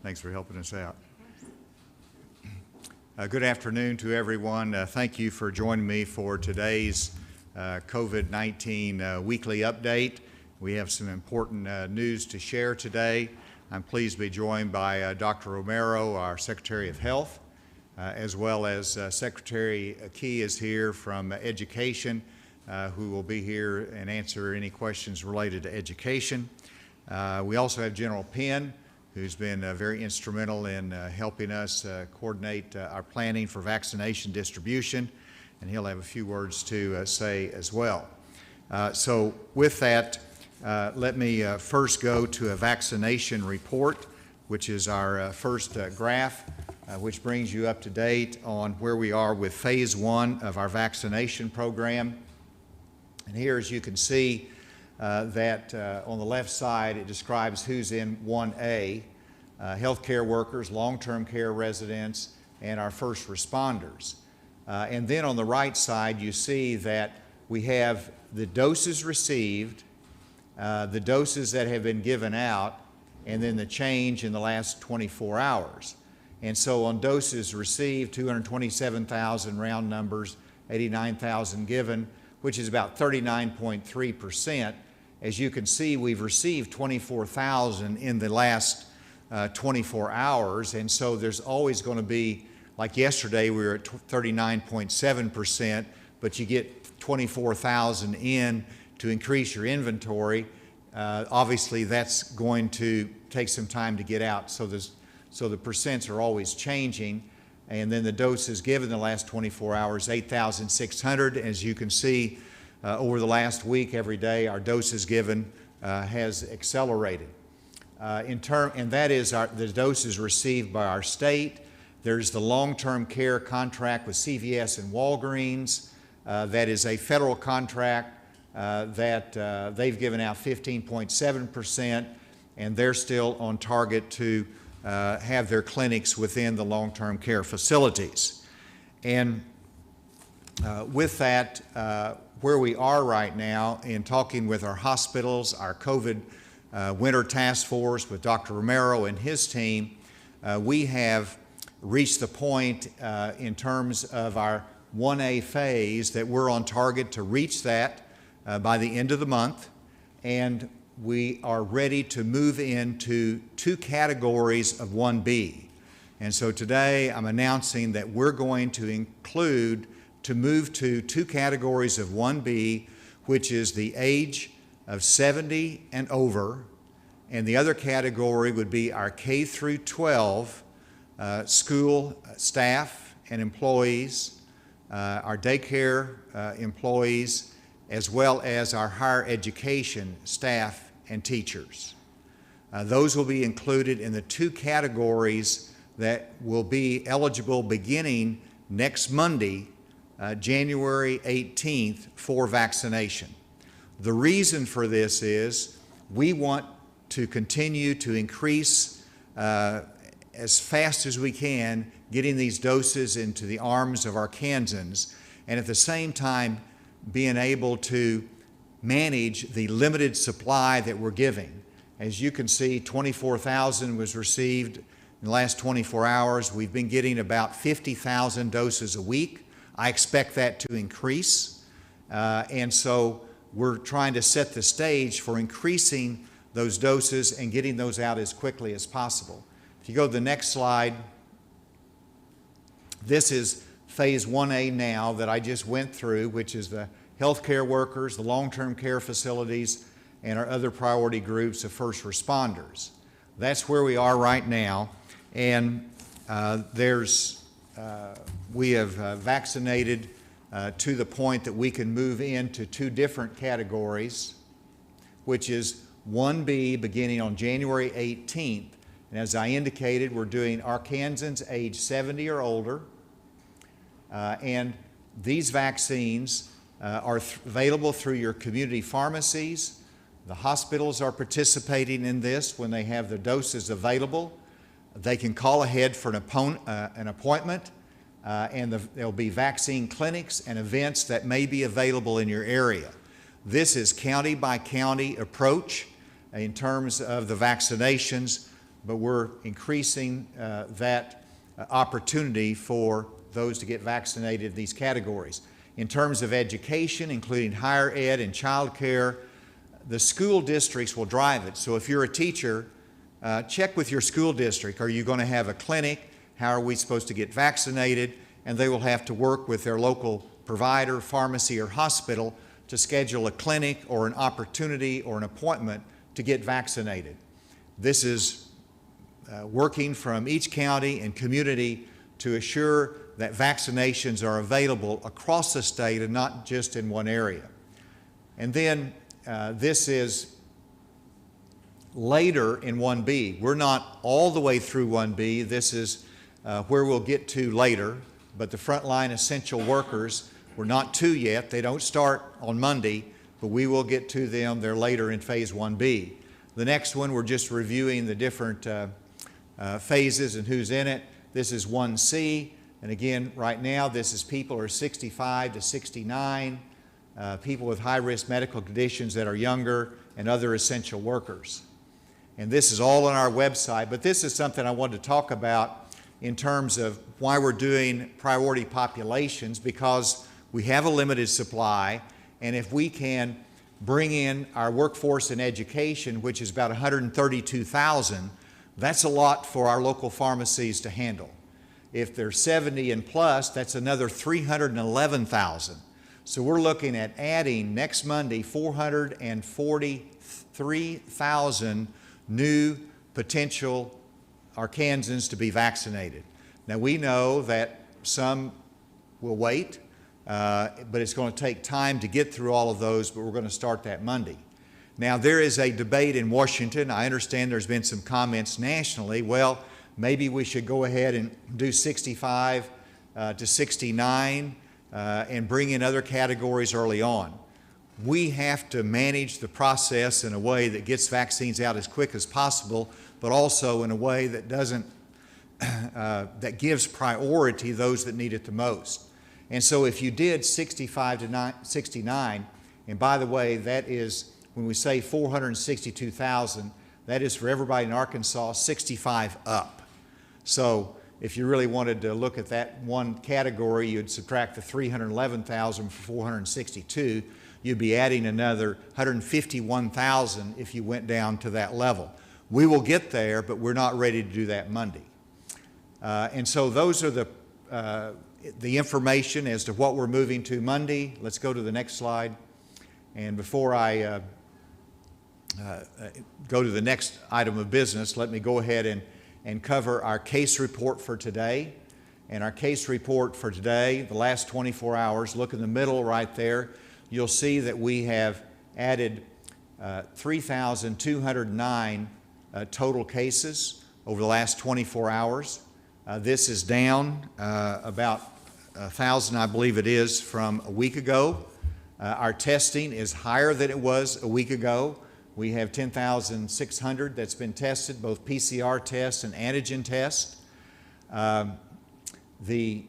Thanks for helping us out. Good afternoon to everyone. Thank you for joining me for today's COVID-19 weekly update. We have some important news to share today. I'm pleased to be joined by Dr. Romero, our Secretary of Health, as well as Secretary Key is here from Education, who will be here and answer any questions related to education. We also have General Penn, who's been very instrumental in helping us coordinate our planning for vaccination distribution, and he'll have a few words to say as well. So with that, let me first go to a vaccination report, which is our first graph, which brings you up to date on where we are with phase 1 of our vaccination program. And here, as you can see, that on the left side, it describes who's in 1A, healthcare workers, long-term care residents, and our first responders. And then on the right side, you see that we have the doses received, the doses that have been given out, and then the change in the last 24 hours. And so on doses received, 227,000 round numbers, 89,000 given, which is about 39.3%. As you can see, we've received 24,000 in the last 24 hours, and so there's always going to be, like yesterday we were at 39.7%, but you get 24,000 in to increase your inventory. Obviously that's going to take some time to get out, so the percents are always changing. And then the doses given the last 24 hours, 8,600. As you can see, over the last week, every day, our doses given has accelerated. And that is the doses received by our state. There's the long-term care contract with CVS and Walgreens. That is a federal contract that they've given out 15.7%, and they're still on target to have their clinics within the long-term care facilities. And with that, where we are right now in talking with our hospitals, our COVID Winter Task Force with Dr. Romero and his team, we have reached the point in terms of our 1A phase that we're on target to reach that by the end of the month, and we are ready to move into 2 categories of 1B. And so today I'm announcing that we're going to move to 2 categories of 1B, which is the age of 70 and over, and the other category would be our K through 12 school staff and employees, our daycare employees, as well as our higher education staff and teachers. Those will be included in the 2 categories that will be eligible beginning next Monday, January 18th, for vaccination. The reason for this is we want to continue to increase as fast as we can getting these doses into the arms of our Kansans, and at the same time being able to manage the limited supply that we're giving. As you can see, 24,000 was received in the last 24 hours. We've been getting about 50,000 doses a week. I expect that to increase. And so we're trying to set the stage for increasing those doses and getting those out as quickly as possible. If you go to the next slide, this is phase 1A now that I just went through, which is the healthcare workers, the long-term care facilities, and our other priority groups of first responders. That's where we are right now, and we have vaccinated to the point that we can move into 2 different categories, which is 1B beginning on January 18th. And as I indicated, we're doing Arkansans age 70 or older, and these vaccines are available through your community pharmacies. The hospitals are participating in this when they have the doses available. They can call ahead for an appointment, and there'll be vaccine clinics and events that may be available in your area. This is county by county approach in terms of the vaccinations. but we're increasing that opportunity for those to get vaccinated in these categories. In terms of education, including higher ed and child care, the school districts will drive it. So if you're a teacher, check with your school district. Are you going to have a clinic? How are we supposed to get vaccinated? And they will have to work with their local provider, pharmacy, or hospital to schedule a clinic or an opportunity or an appointment to get vaccinated. This is working from each county and community to assure that vaccinations are available across the state and not just in one area. And then this is later in 1B. We're not all the way through 1B. This is where we'll get to later, but the frontline essential workers, we're not to yet. They don't start on Monday, but we will get to them. They're later in phase 1B. The next one, we're just reviewing the different phases and who's in it. This is 1C, and again, right now, this is people who are 65 to 69, people with high-risk medical conditions that are younger, and other essential workers. And this is all on our website, but this is something I wanted to talk about in terms of why we're doing priority populations, because we have a limited supply, and if we can bring in our workforce in education, which is about 132,000, that's a lot for our local pharmacies to handle. If they're 70 and plus, that's another 311,000. So we're looking at adding next Monday 443,000 new potential Arkansans to be vaccinated. Now we know that some will wait, but it's going to take time to get through all of those, but we're going to start that Monday. Now there is a debate in Washington. I understand there's been some comments nationally. Well, maybe we should go ahead and do 65 to 69 and bring in other categories early on. We have to manage the process in a way that gets vaccines out as quick as possible, but also in a way that doesn't, that gives priority those that need it the most. And so if you did 65 to 69, and by the way, that is, when we say 462,000, that is for everybody in Arkansas 65 up. So if you really wanted to look at that one category, you'd subtract the 311,000 from 462. You'd be adding another 151,000 if you went down to that level. We will get there, but we're not ready to do that Monday. And so those are the information as to what we're moving to Monday. Let's go to the next slide. And before I go to the next item of business, let me go ahead and cover our case report for today. And our case report for today, the last 24 hours, look in the middle right there, you'll see that we have added 3,209 total cases over the last 24 hours. This is down about 1,000, I believe it is, from a week ago. Our testing is higher than it was a week ago. We have 10,600 that's been tested, both PCR tests and antigen tests. The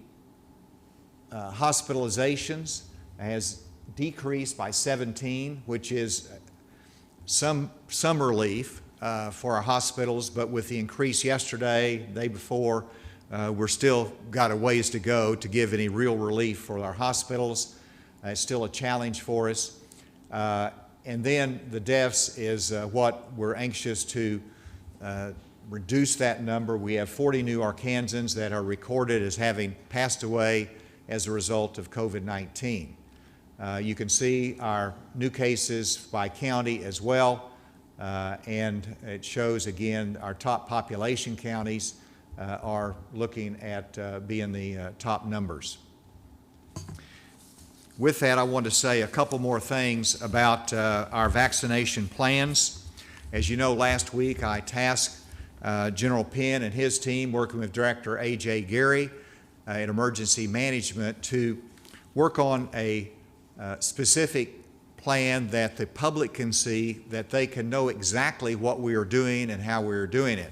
hospitalizations has decreased by 17, which is some relief for our hospitals, but with the increase yesterday, day before, we're still got a ways to go to give any real relief for our hospitals. It's still a challenge for us. And then the deaths is what we're anxious to reduce that number. We have 40 new Arkansans that are recorded as having passed away as a result of COVID-19. You can see our new cases by county as well, and it shows again our top population counties are looking at being the top numbers. With that, I want to say a couple more things about our vaccination plans. As you know, last week I tasked General Penn and his team, working with Director A.J. Gary in emergency management, to work on a specific plan that the public can see, that they can know exactly what we are doing and how we are doing it.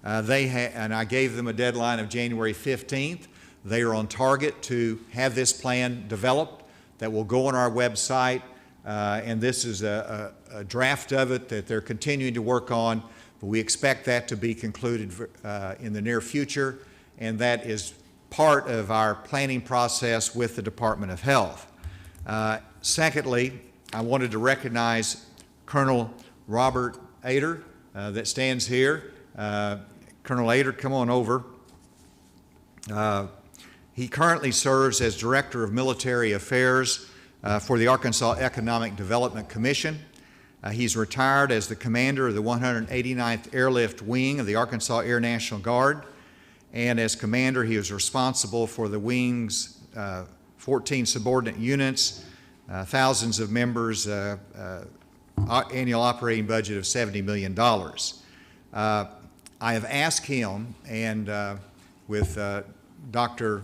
And I gave them a deadline of January 15th. They are on target to have this plan developed that will go on our website, and this is a draft of it that they're continuing to work on. but we expect that to be concluded in the near future, and that is part of our planning process with the Department of Health. Secondly, I wanted to recognize Colonel Robert Ader that stands here. Colonel Ader, come on over. He currently serves as Director of Military Affairs for the Arkansas Economic Development Commission. He's retired as the commander of the 189th Airlift Wing of the Arkansas Air National Guard, and as commander he was responsible for the wing's 14 subordinate units, thousands of members, annual operating budget of $70 million. I have asked him, and with Dr.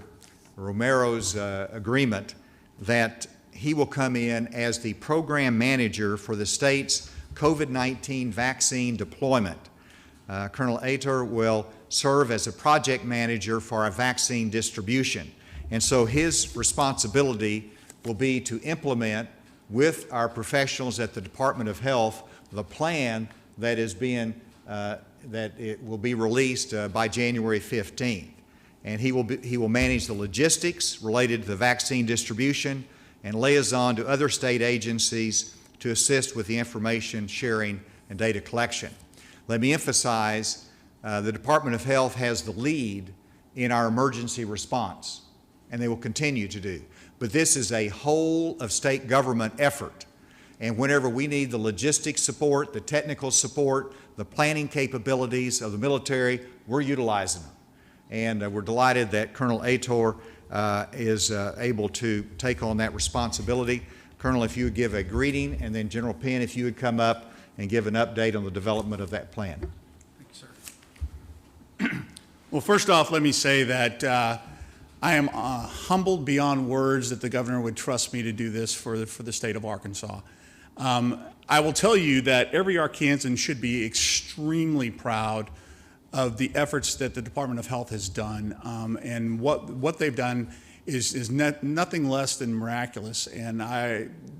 Romero's agreement, that he will come in as the program manager for the state's COVID-19 vaccine deployment. Colonel Ader will serve as a project manager for our vaccine distribution. And so his responsibility will be to implement with our professionals at the Department of Health the plan that is being, that it will be released by January 15th. And he will manage the logistics related to the vaccine distribution and liaison to other state agencies to assist with the information sharing and data collection. Let me emphasize, the Department of Health has the lead in our emergency response, and they will continue to do. But this is a whole of state government effort. And whenever we need the logistics support, the technical support, the planning capabilities of the military, we're utilizing them. And we're delighted that Colonel Ader is able to take on that responsibility. Colonel, if you would give a greeting, and then General Penn, if you would come up and give an update on the development of that plan. Thank you, sir. Well, first off, let me say that I am humbled beyond words that the governor would trust me to do this for the state of Arkansas. I will tell you that every Arkansan should be extremely proud of the efforts that the Department of Health has done, and what they've done is nothing less than miraculous. And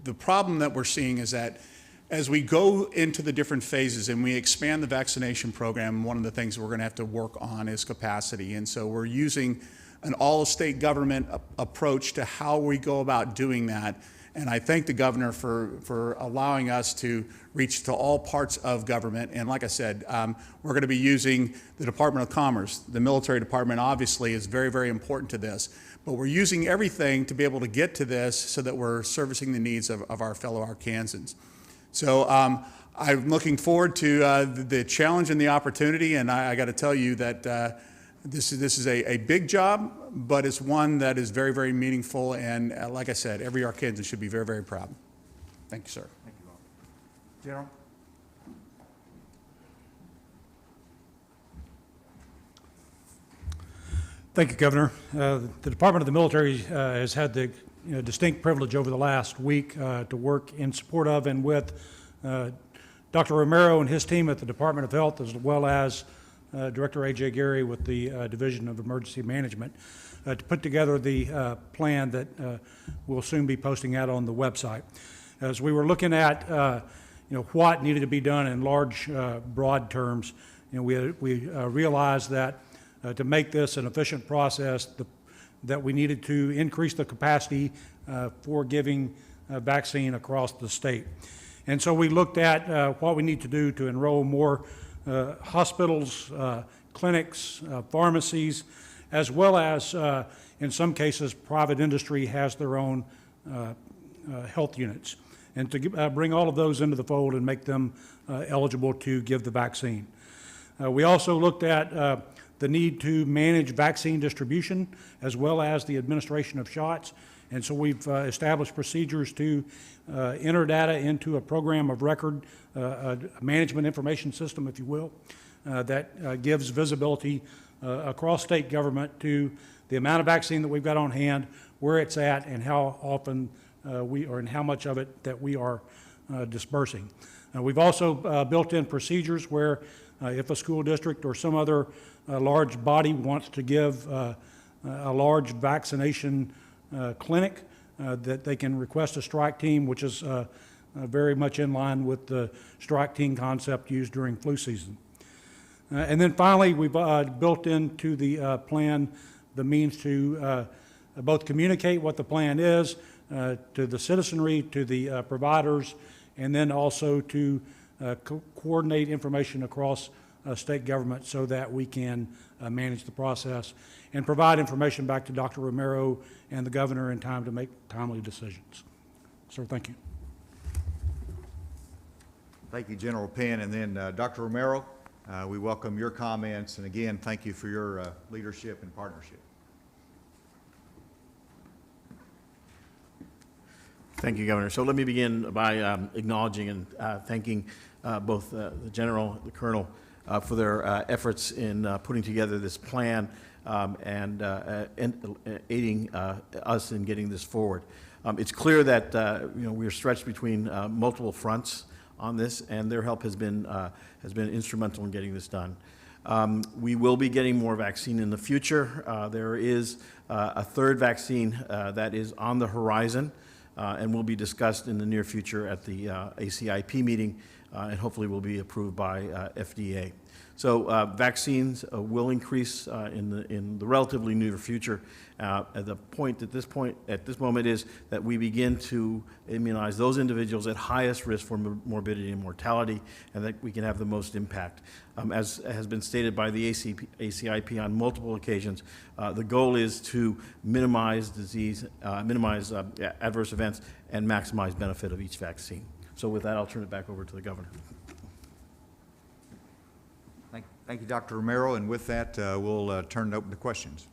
the problem that we're seeing is that as we go into the different phases and we expand the vaccination program, one of the things we're going to have to work on is capacity. And so we're using an all-state government approach to how we go about doing that. And I thank the governor for allowing us to reach to all parts of government. And like I said, we're going to be using the Department of Commerce. The military department obviously is very, very important to this. But we're using everything to be able to get to this so that we're servicing the needs of our fellow Arkansans. So I'm looking forward to the challenge and the opportunity. And I got to tell you that this is a big job, but it's one that is very, very meaningful. And like I said, every Arkansan should be very, very proud. Thank you, sir. Thank you, Bob. General? Thank you, Governor. The Department of the Military has had the distinct privilege over the last week to work in support of and with Dr. Romero and his team at the Department of Health, as well as Director A.J. Gary with the Division of Emergency Management, to put together the plan that we'll soon be posting out on the website. As we were looking at what needed to be done in large, broad terms, we realized that to make this an efficient process, that we needed to increase the capacity for giving vaccine across the state. And so we looked at what we need to do to enroll more hospitals, clinics, pharmacies, as well as, in some cases, private industry has their own health units, and to bring all of those into the fold and make them eligible to give the vaccine. We also looked at the need to manage vaccine distribution as well as the administration of shots. And so we've established procedures to enter data into a program of record, a management information system, if you will, that gives visibility across state government to the amount of vaccine that we've got on hand, where it's at, and how often and how much of it that we are dispersing. We've also built in procedures where if a school district or some other large body wants to give a large vaccination clinic, that they can request a strike team, which is very much in line with the strike team concept used during flu season. And then finally, we've built into the plan the means to both communicate what the plan is to the citizenry, to the providers, and then also to coordinate information across state government so that we can manage the process and provide information back to Dr. Romero and the governor in time to make timely decisions. Sir, thank you. Thank you, General Penn. And then Dr. Romero, we welcome your comments. And again, thank you for your leadership and partnership. Thank you, Governor. So let me begin by acknowledging and thanking both the General, the Colonel, for their efforts in putting together this plan and aiding us in getting this forward. It's clear that we're stretched between multiple fronts on this, and their help has been instrumental in getting this done. We will be getting more vaccine in the future. There is a third vaccine that is on the horizon and will be discussed in the near future at the ACIP meeting, and hopefully will be approved by FDA. So vaccines will increase in the relatively near future. At this moment is that we begin to immunize those individuals at highest risk for morbidity and mortality, and that we can have the most impact. As has been stated by the ACIP on multiple occasions, the goal is to minimize disease, minimize adverse events, and maximize benefit of each vaccine. So with that, I'll turn it back over to the Governor. Thank you, Dr. Romero. And with that, we'll turn it open to questions.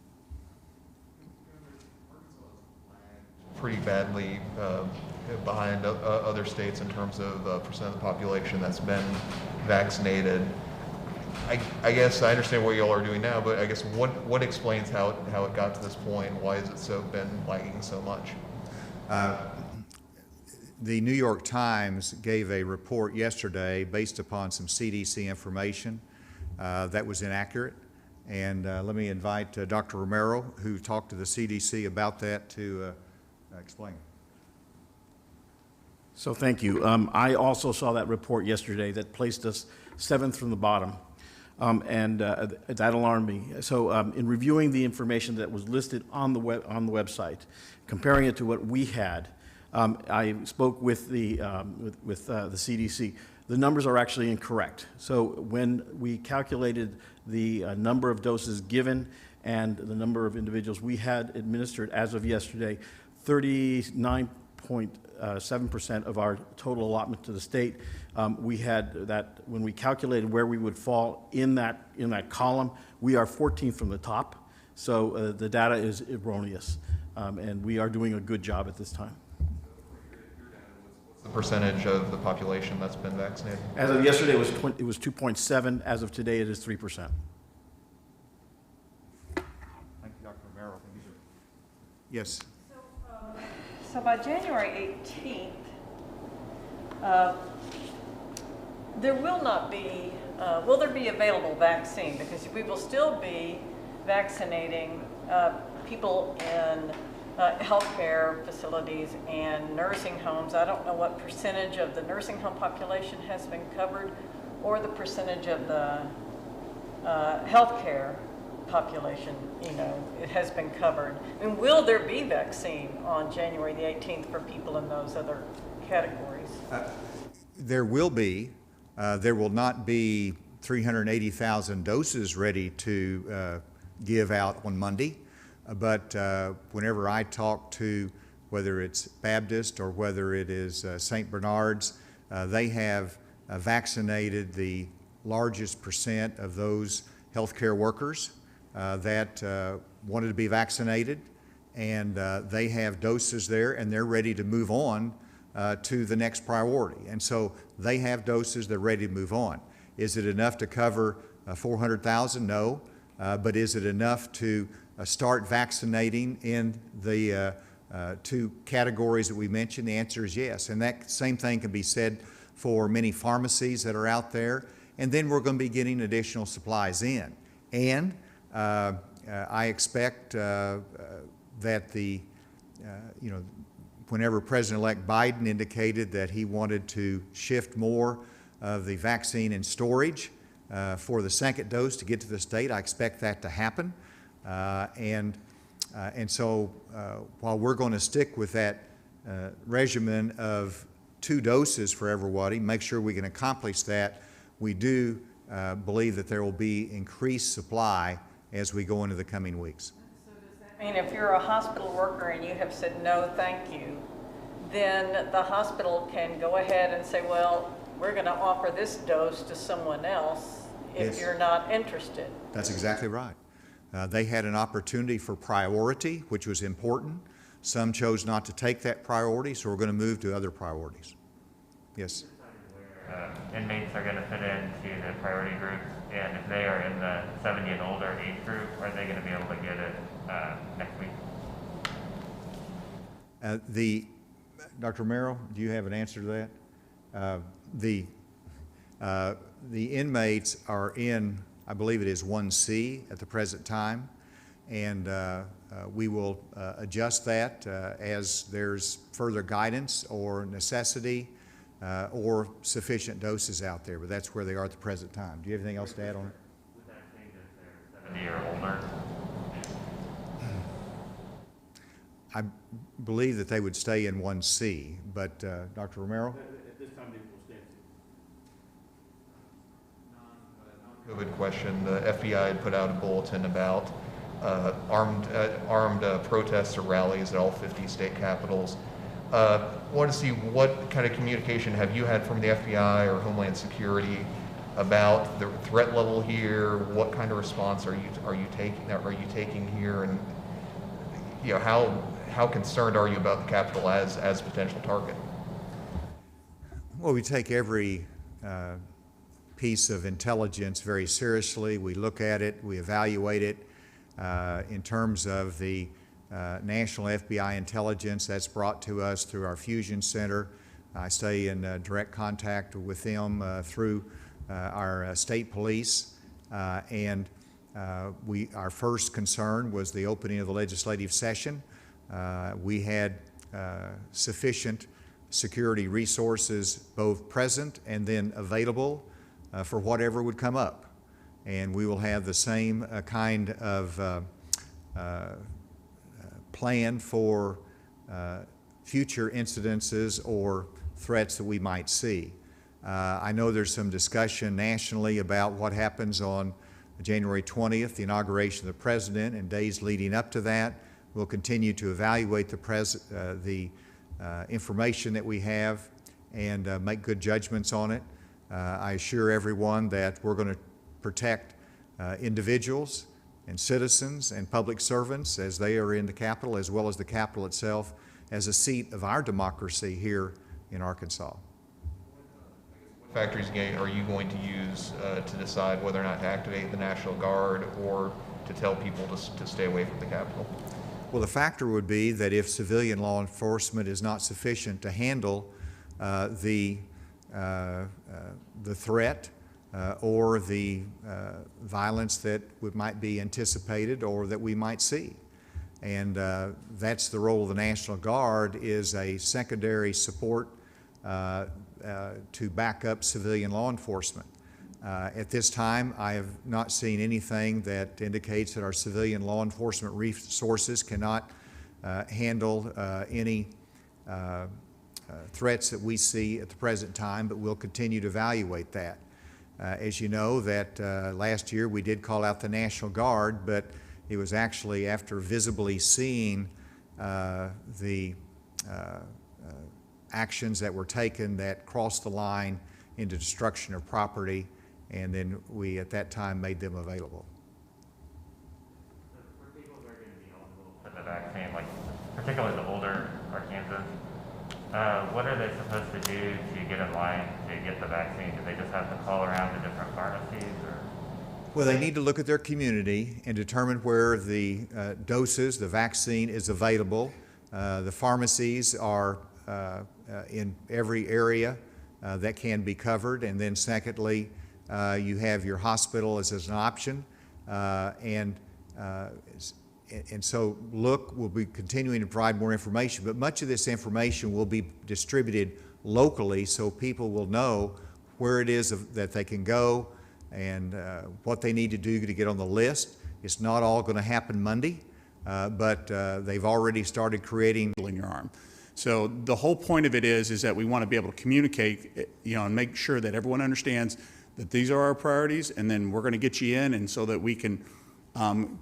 Pretty badly behind other states in terms of percent of the population that's been vaccinated. I guess I understand what y'all are doing now, but I guess what explains how it got to this point? Why has it been lagging so much? The New York Times gave a report yesterday based upon some CDC information that was inaccurate. And let me invite Dr. Romero, who talked to the CDC about that, to explain. So thank you. I also saw that report yesterday that placed us 7th from the bottom, and that alarmed me. So in reviewing the information that was listed on the website, comparing it to what we had, I spoke with the CDC. The numbers are actually incorrect. So when we calculated the number of doses given and the number of individuals we had administered as of yesterday, 39.7% of our total allotment to the state. We had that when we calculated where we would fall in that column, we are 14th from the top. So the data is erroneous, and we are doing a good job at this time. What's the percentage of the population that's been vaccinated? As of yesterday, it was 2.7. As of today, it is 3%. Thank you, Dr. Romero. Yes. So by January 18th, there will not be, will there be available vaccine? Because we will still be vaccinating people in healthcare facilities and nursing homes. I don't know what percentage of the nursing home population has been covered or the percentage of the healthcare population, it has been covered. And will there be vaccine on January the 18th for people in those other categories? There will be. There will not be 380,000 doses ready to give out on Monday. But whenever I talk to, whether it's Baptist or whether it is St. Bernard's, they have vaccinated the largest percent of those healthcare workers that wanted to be vaccinated, and they have doses there, and they're ready to move on to the next priority. And so they have doses, they're ready to move on. Is it enough to cover 400,000? No. But is it enough to start vaccinating in the two categories that we mentioned? The answer is yes. And that same thing can be said for many pharmacies that are out there. And then we're going to be getting additional supplies in. And I expect that whenever President-elect Biden indicated that he wanted to shift more of the vaccine in storage, for the second dose to get to the state. I expect that to happen. And so while we're going to stick with that regimen of 2 doses for everybody, make sure we can accomplish that, we do believe that there will be increased supply as we go into the coming weeks. So does that mean if you're a hospital worker and you have said no, thank you, then the hospital can go ahead and say, well, we're going to offer this dose to someone else if Yes. you're not interested? That's exactly right. They had an opportunity for priority, which was important. Some chose not to take that priority, so we're going to move to other priorities. Yes? Inmates are going to fit into the priority groups, and if they are in the 70 and older age group, are they going to be able to get it next week? Dr. Romero, do you have an answer to that? The inmates are in, I believe it is 1C at the present time, and we will adjust that as there's further guidance or necessity or sufficient doses out there, but that's where they are at the present time. Do you have anything else to add on it? Would that change if they're 70 or older? I believe that they would stay in 1C, but Dr. Romero? At this time, they will stand. COVID question. The FBI had put out a bulletin about armed protests or rallies at all 50 state capitals. Want to see what kind of communication have you had from the FBI or Homeland Security about the threat level here? What kind of response are you taking here, and how concerned are you about the Capitol as a potential target? Well, we take every piece of intelligence very seriously. We look at it, we evaluate it in terms of the national FBI intelligence that's brought to us through our Fusion Center. I stay in direct contact with them through our state police, and our first concern was the opening of the legislative session. We had sufficient security resources both present and then available for whatever would come up. And we will have the same kind of plan for future incidences or threats that we might see. I know there's some discussion nationally about what happens on January 20th, the inauguration of the president, and days leading up to that. We'll continue to evaluate the information that we have and make good judgments on it. I assure everyone that we're going to protect individuals and citizens and public servants as they are in the Capitol, as well as the Capitol itself as a seat of our democracy here in Arkansas. What factors are you going to use to decide whether or not to activate the National Guard or to tell people to stay away from the Capitol? Well, the factor would be that if civilian law enforcement is not sufficient to handle the threat or the violence that might be anticipated or that we might see. And that's the role of the National Guard, is a secondary support to back up civilian law enforcement. At this time, I have not seen anything that indicates that our civilian law enforcement resources cannot handle any threats that we see at the present time, but we'll continue to evaluate that. As you know, that last year we did call out the National Guard, but it was actually after visibly seeing the actions that were taken that crossed the line into destruction of property, and then we at that time made them available. So for people who are going to be eligible for the vaccine, like particularly the older Arkansans, what are they supposed to do to get in line to get the vaccine? Do they just have to call around to different pharmacies, or? Well, they need to look at their community and determine where the doses, the vaccine is available. The pharmacies are in every area that can be covered. And then secondly, you have your hospital as an option. And so we'll be continuing to provide more information, but much of this information will be distributed locally so people will know where it is that they can go and what they need to do to get on the list. It's not all going to happen Monday, but they've already started creating. In your arm. So the whole point of it is that we want to be able to communicate, and make sure that everyone understands that these are our priorities, and then we're going to get you in, and so that we can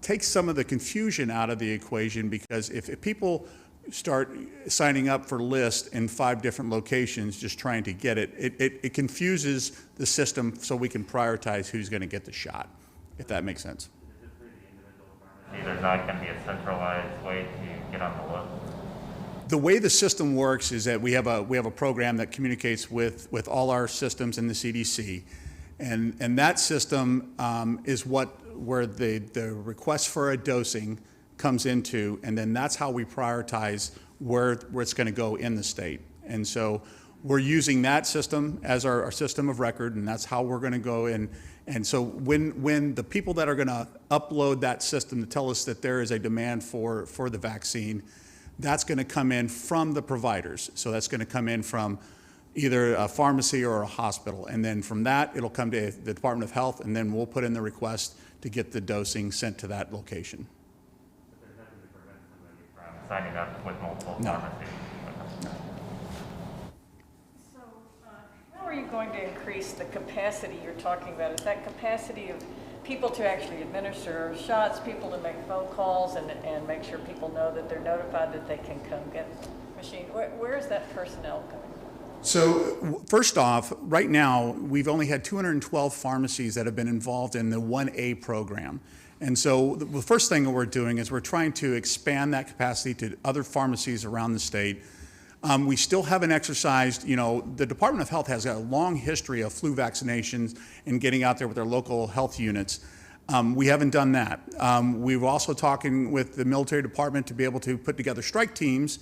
take some of the confusion out of the equation, because if people start signing up for lists in 5 different locations just trying to get it, it confuses the system, so we can prioritize who's going to get the shot, if that makes sense. There's not going to be a centralized way to get on the list. The way the system works is that we have a program that communicates with all our systems in the CDC, and that system is where the request for a dosing comes into, and then that's how we prioritize where it's going to go in the state. And so we're using that system as our system of record, and that's how we're going to go in. And so when the people that are going to upload that system to tell us that there is a demand for the vaccine, that's going to come in from the providers. So that's going to come in from either a pharmacy or a hospital. And then from that, it'll come to the Department of Health, and then we'll put in the request to get the dosing sent to that location. But there's nothing to prevent somebody from signing up with multiple No. pharmacies. So, how are you going to increase the capacity you're talking about? Is that capacity of people to actually administer shots, people to make phone calls and make sure people know that they're notified that they can come get the machine? Where is that personnel coming from? So first off, right now, we've only had 212 pharmacies that have been involved in the 1A program. And so the first thing that we're doing is we're trying to expand that capacity to other pharmacies around the state. We still haven't exercised, the Department of Health has a long history of flu vaccinations and getting out there with their local health units. We haven't done that. We're also talking with the military department to be able to put together strike teams,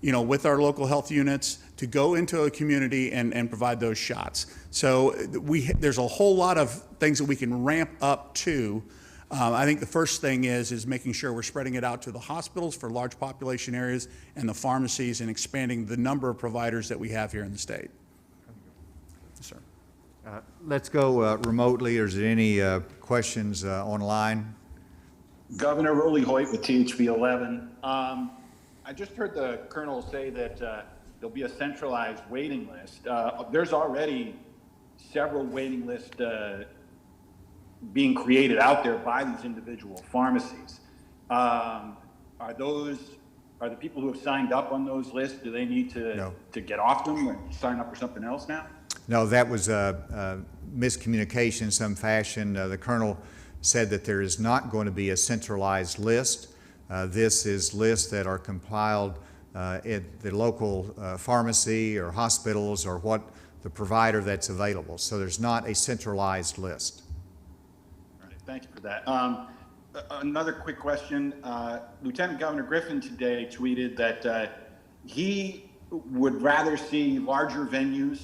with our local health units to go into a community and provide those shots. So there's a whole lot of things that we can ramp up to. I think the first thing is making sure we're spreading it out to the hospitals for large population areas and the pharmacies, and expanding the number of providers that we have here in the state. Yes, sir. Let's go remotely. Is there any questions online? Governor Rowley Hoyt with THB 11. I just heard the Colonel say that there'll be a centralized waiting list. There's already several waiting lists being created out there by these individual pharmacies. Are the people who have signed up on those lists, do they need to get off them or sign up for something else now? No, that was a miscommunication in some fashion. The Colonel said that there is not going to be a centralized list. This is lists that are compiled at the local pharmacy or hospitals or what the provider that's available. So there's not a centralized list. All right, thank you for that. Another quick question. Lieutenant Governor Griffin today tweeted that he would rather see larger venues,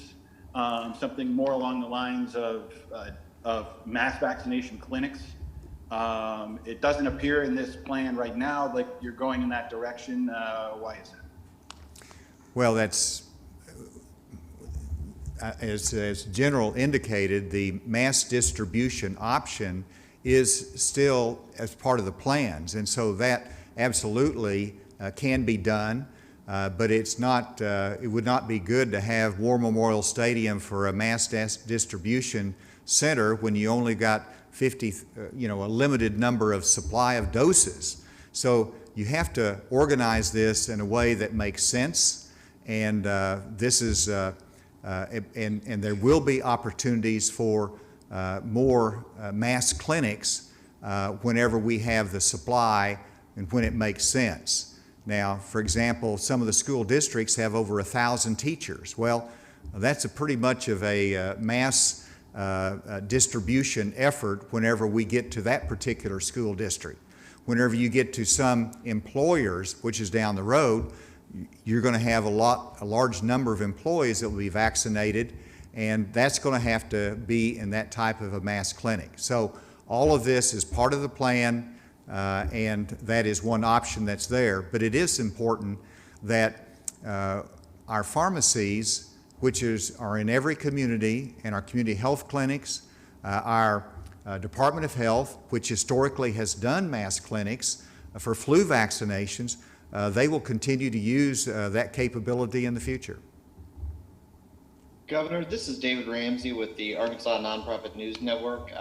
something more along the lines of mass vaccination clinics. It doesn't appear in this plan right now like you're going in that direction. Why is that? Well, that's, as General indicated, the mass distribution option is still as part of the plans. And so that absolutely can be done, but it's not, it would not be good to have War Memorial Stadium for a mass distribution center when you only got 50, a limited number of supply of doses. So you have to organize this in a way that makes sense, and this is, and there will be opportunities for more mass clinics whenever we have the supply and when it makes sense. Now, for example, some of the school districts have over 1,000 teachers. Well, that's a pretty much of a mass distribution effort whenever we get to that particular school district. Whenever you get to some employers, which is down the road, you're going to have a large number of employees that will be vaccinated, and that's going to have to be in that type of a mass clinic. So all of this is part of the plan, and that is one option that's there. But it is important that our pharmacies, which are in every community, and our community health clinics, Our Department of Health, which historically has done mass clinics for flu vaccinations, they will continue to use that capability in the future. Governor, this is David Ramsey with the Arkansas Nonprofit News Network.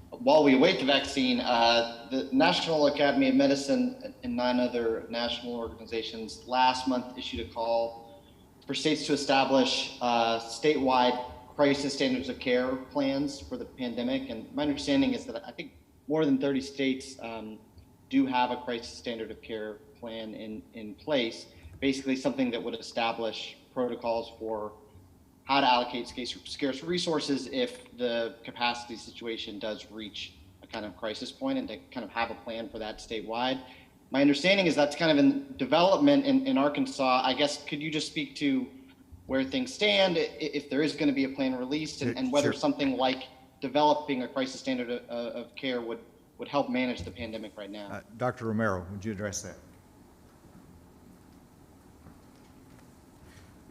While we await the vaccine, the National Academy of Medicine and 9 other national organizations last month issued a call for states to establish statewide crisis standards of care plans for the pandemic. And my understanding is that I think more than 30 states do have a crisis standard of care plan in place, basically something that would establish protocols for how to allocate scarce resources if the capacity situation does reach a kind of crisis point, and to kind of have a plan for that statewide. My understanding is that's kind of in development in Arkansas. I guess, could you just speak to where things stand, if there is going to be a plan released, and whether something like developing a crisis standard of care would help manage the pandemic right now? Dr. Romero, would you address that?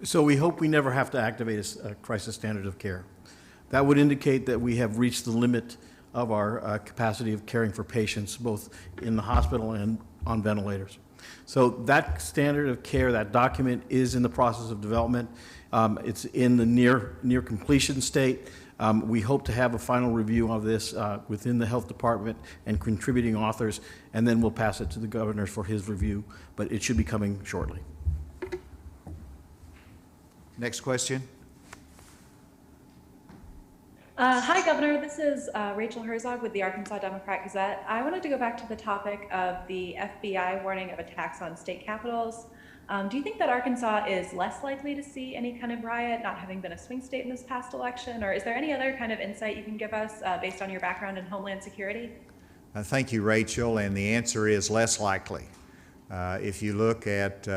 So we hope we never have to activate a crisis standard of care. That would indicate that we have reached the limit of our capacity of caring for patients, both in the hospital and on ventilators. So that standard of care, that document, is in the process of development. It's in the near completion state. We hope to have a final review of this within the health department and contributing authors, and then we'll pass it to the governor for his review, but it should be coming shortly. Next question. Hi, Governor. This is Rachel Herzog with the Arkansas Democrat-Gazette. I wanted to go back to the topic of the FBI warning of attacks on state capitals. Do you think that Arkansas is less likely to see any kind of riot, not having been a swing state in this past election? Or is there any other kind of insight you can give us based on your background in Homeland Security? Thank you, Rachel, and the answer is less likely. If you look at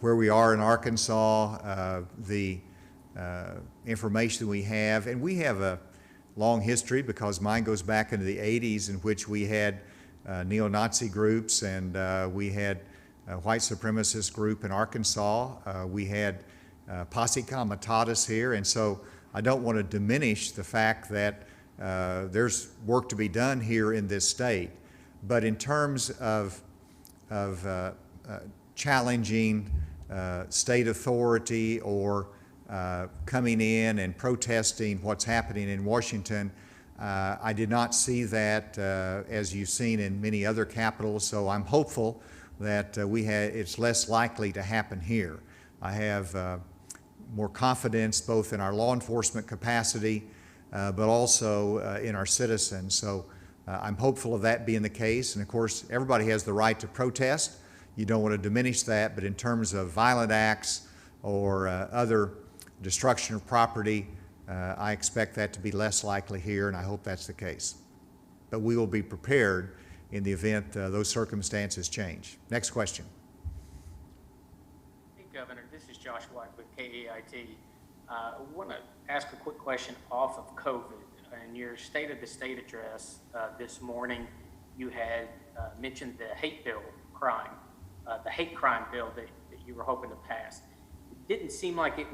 where we are in Arkansas, the information we have, and we have a long history because mine goes back into the 80s, in which we had neo-Nazi groups, and we had a white supremacist group in Arkansas. We had posse comitatus here, and so I don't want to diminish the fact that there's work to be done here in this state. But in terms of challenging state authority or coming in and protesting what's happening in Washington, I did not see that as you've seen in many other capitals, so I'm hopeful that it's less likely to happen here. I have more confidence both in our law enforcement capacity but also in our citizens. So I'm hopeful of that being the case, and of course everybody has the right to protest. You don't want to diminish that, but in terms of violent acts or other destruction of property, I expect that to be less likely here, and I hope that's the case. But we will be prepared in the event those circumstances change. Next question. Hey, Governor, this is Josh White with KEIT. I want to ask a quick question off of COVID. In your State of the State address this morning, you had mentioned the hate crime bill that you were hoping to pass. It didn't seem like you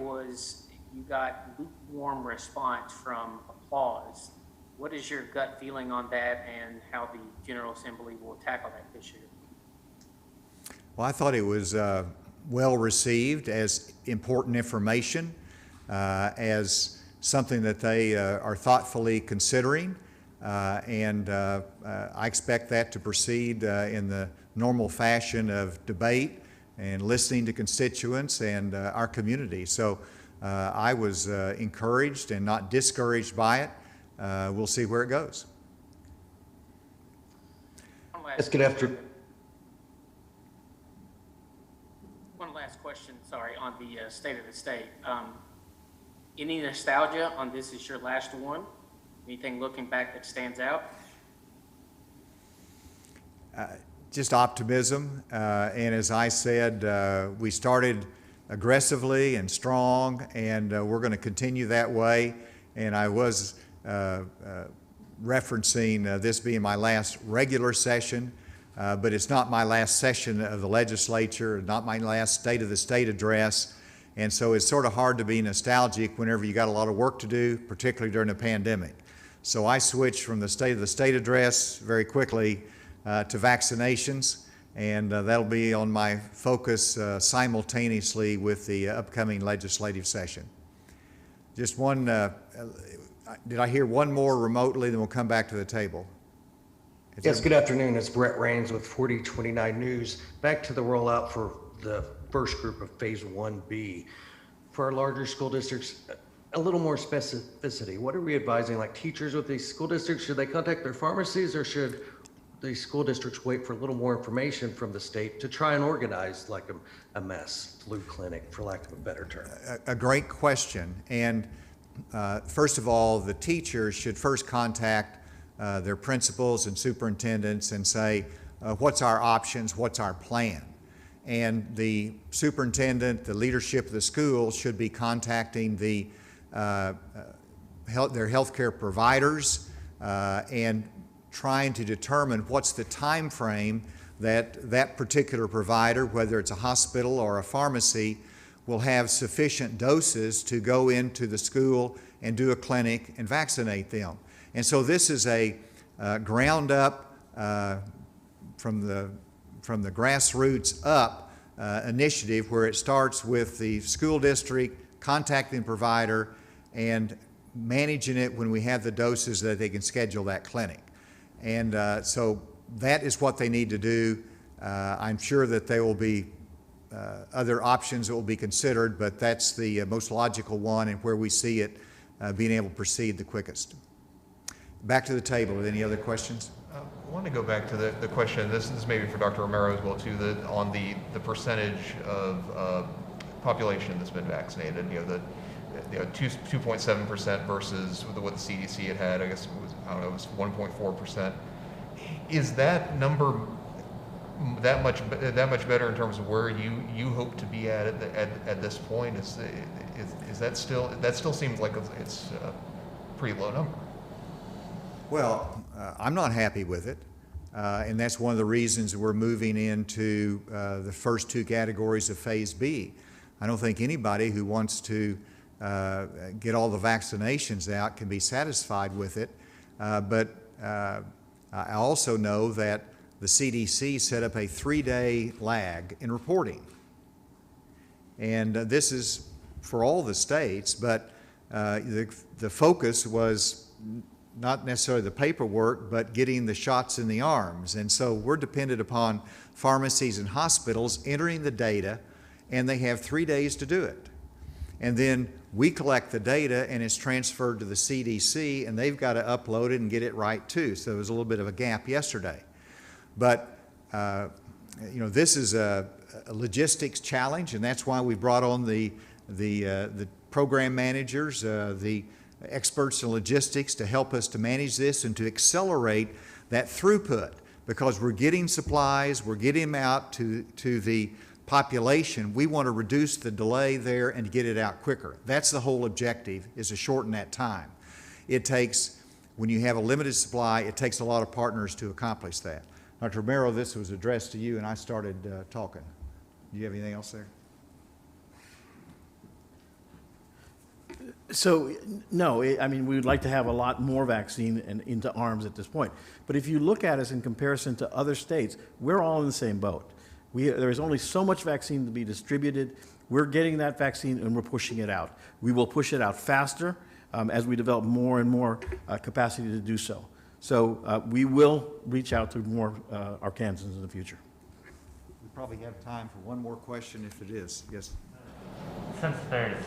got lukewarm response from applause. What is your gut feeling on that, and how the General Assembly will tackle that issue? Well, I thought it was well received as important information, as something that they are thoughtfully considering, and I expect that to proceed in the normal fashion of debate and listening to constituents and our community. So I was encouraged and not discouraged by it. We'll see where it goes. Yes, good afternoon. One last question, sorry, on the State of the State. Any nostalgia on this is your last one? Anything looking back that stands out? Just optimism, and as I said, we started aggressively and strong, and we're going to continue that way. And I was referencing this being my last regular session, but it's not my last session of the legislature, not my last State of the State address. And so it's sort of hard to be nostalgic whenever you got a lot of work to do, particularly during a pandemic. So I switched from the state address very quickly to vaccinations, and that'll be on my focus simultaneously with the upcoming legislative session. Just one, did I hear one more remotely, then we'll come back to the table? Yes, good afternoon. It's Brett Rains with 4029 News. Back to the rollout for the first group of Phase 1B. For our larger school districts, a little more specificity. What are we advising, like teachers with these school districts? Should they contact their pharmacies, or should the school districts wait for a little more information from the state to try and organize like a mass flu clinic, for lack of a better term? A great question. And first of all, the teachers should first contact their principals and superintendents and say, what's our options, what's our plan? And the superintendent, the leadership of the school should be contacting their healthcare providers and trying to determine what's the time frame that that particular provider, whether it's a hospital or a pharmacy, will have sufficient doses to go into the school and do a clinic and vaccinate them. And so this is a ground up from the grassroots up initiative where it starts with the school district contacting the provider and managing it when we have the doses that they can schedule that clinic. And so that is what they need to do. I'm sure that there will be other options that will be considered, but that's the most logical one and where we see it being able to proceed the quickest. Back to the table. Are there any other questions? I want to go back to the question, this is maybe for Dr. Romero as well too, on the percentage of population that's been vaccinated, 2.7% versus what the CDC had, I guess it was, I don't know, it was 1.4%. Is that number that much better in terms of where you hope to be at this point? Is that still seems like it's a pretty low number? Well, I'm not happy with it, and that's one of the reasons we're moving into the first two categories of Phase B. I don't think anybody who wants to get all the vaccinations out can be satisfied with it, but I also know that the CDC set up a 3-day lag in reporting. And this is for all the states, but the focus was not necessarily the paperwork, but getting the shots in the arms. And so we're dependent upon pharmacies and hospitals entering the data, and they have 3 days to do it. And then we collect the data and it's transferred to the CDC, and they've got to upload it and get it right too. So there was a little bit of a gap yesterday. But this is a logistics challenge, and that's why we brought on the program managers, the experts in logistics to help us to manage this and to accelerate that throughput, because we're getting supplies, we're getting them out to the population. We want to reduce the delay there and get it out quicker. That's the whole objective, is to shorten that time. It takes, when you have a limited supply, it takes a lot of partners to accomplish that. Dr. Romero, this was addressed to you and I started talking. Do you have anything else there? So, no, I mean, we would like to have a lot more vaccine and into arms at this point. But if you look at us in comparison to other states, we're all in the same boat. There is only so much vaccine to be distributed. We're getting that vaccine and we're pushing it out. We will push it out faster as we develop more and more capacity to do so. So we will reach out to more Arkansans in the future. We probably have time for one more question if it is. Yes. Since there's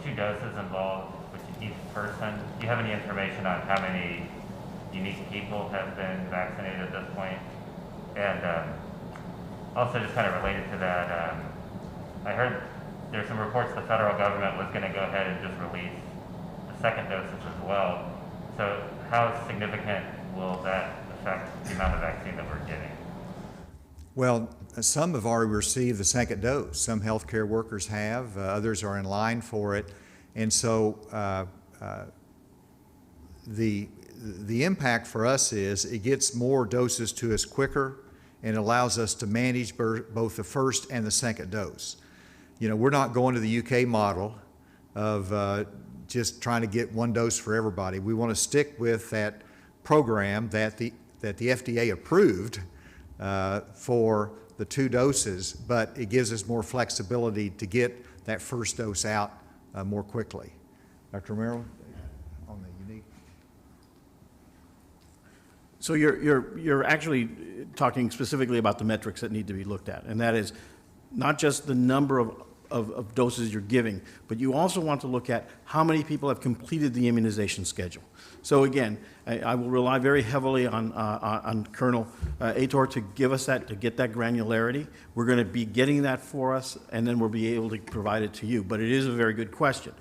2 doses involved with each person, do you have any information on how many unique people have been vaccinated at this point? And also just kind of related to that, I heard there's some reports the federal government was going to go ahead and just release the second doses as well. So how significant will that affect the amount of vaccine that we're getting? Well, some have already received the second dose. Some healthcare workers have, others are in line for it. And so the impact for us is it gets more doses to us quicker and allows us to manage both the first and the second dose. you know, we're not going to the UK model of just trying to get one dose for everybody. We want to stick with that program that the FDA approved for the 2 doses, but it gives us more flexibility to get that first dose out more quickly. Dr. Romero, on the unique. So you're actually talking specifically about the metrics that need to be looked at, and that is not just the number of doses you're giving, but you also want to look at how many people have completed the immunization schedule. So again, I will rely very heavily on Colonel Ator to give us that, to get that granularity. We're going to be getting that for us, and then we'll be able to provide it to you. But it is a very good question.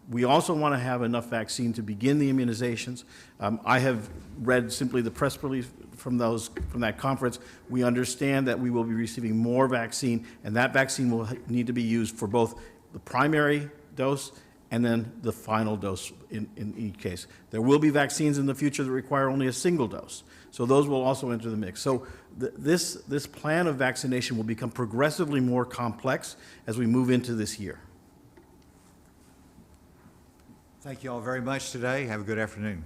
We also want to have enough vaccine to begin the immunizations. I have read simply the press release from that conference. We understand that we will be receiving more vaccine, and that vaccine will need to be used for both the primary dose and then the final dose in each case. There will be vaccines in the future that require only a single dose. So those will also enter the mix. So this plan of vaccination will become progressively more complex as we move into this year. Thank you all very much today. Have a good afternoon.